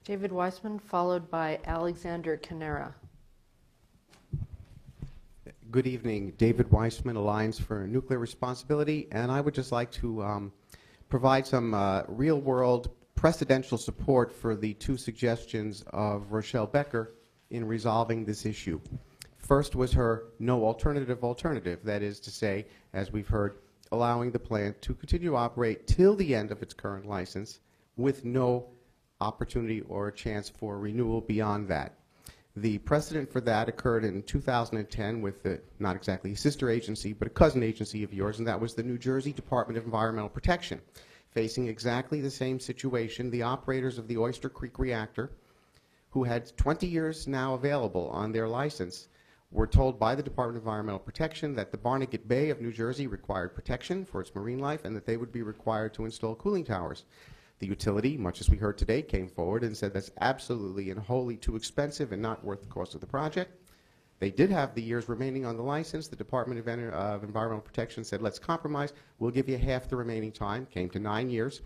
David Weisman, followed by Alexander Canera. Good evening. David Weisman, Alliance for Nuclear Responsibility, and I would just like to provide some real-world precedential support for the two suggestions of Rochelle Becker in resolving this issue. First was her no alternative, that is to say, as we've heard, allowing the plant to continue to operate till the end of its current license with no opportunity or a chance for renewal beyond that. The precedent for that occurred in 2010 with not exactly a sister agency, but a cousin agency of yours, and that was the New Jersey Department of Environmental Protection. Facing exactly the same situation, the operators of the Oyster Creek reactor, who had 20 years now available on their license, were told by the Department of Environmental Protection that the Barnegat Bay of New Jersey required protection for its marine life and that they would be required to install cooling towers. The utility, much as we heard today, came forward and said that's absolutely and wholly too expensive and not worth the cost of the project. They did have the years remaining on the license. The Department of Environmental Protection said, let's compromise. We'll give you half the remaining time. Came to 9 years.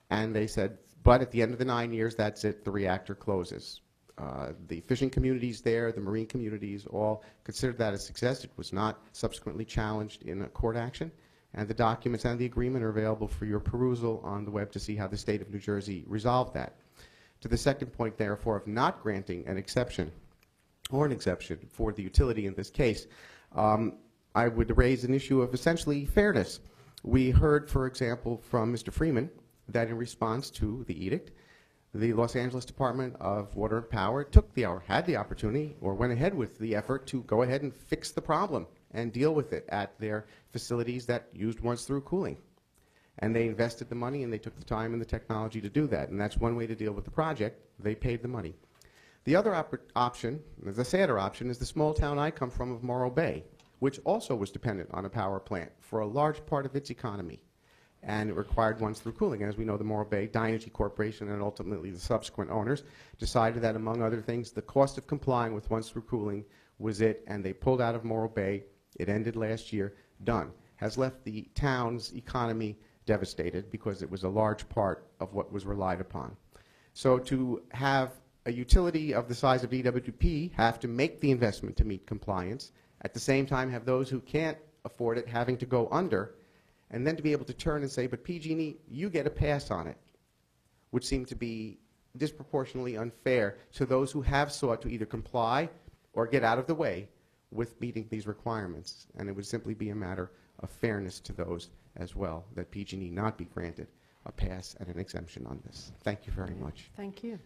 And they said, but at the end of the 9 years, that's it. The reactor closes. The fishing communities there, the marine communities, all considered that a success. It was not subsequently challenged in a court action. And the documents and the agreement are available for your perusal on the web to see how the state of New Jersey resolved that. To the second point, therefore, of not granting an exception or an exception for the utility in this case, I would raise an issue of essentially fairness. We heard, for example, from Mr. Freeman that in response to the edict, the Los Angeles Department of Water and Power had the opportunity or went ahead with the effort to go ahead and fix the problem and deal with it at their facilities that used once-through cooling. And they invested the money and they took the time and the technology to do that. And that's one way to deal with the project. They paid the money. The other option, the sadder option, is the small town I come from of Morro Bay, which also was dependent on a power plant for a large part of its economy. And it required once-through cooling. And as we know, the Morro Bay Dynegy Corporation and ultimately the subsequent owners decided that, among other things, the cost of complying with once-through cooling was it, and they pulled out of Morro Bay. It ended last year. Done. Has left the town's economy devastated because it was a large part of what was relied upon. So to have a utility of the size of DWP have to make the investment to meet compliance, at the same time have those who can't afford it having to go under, and then to be able to turn and say, but PG&E, you get a pass on it, would seem to be disproportionately unfair to those who have sought to either comply or get out of the way with meeting these requirements. And it would simply be a matter of fairness to those as well, that PG&E not be granted a pass and an exemption on this. Thank you very much. Thank you.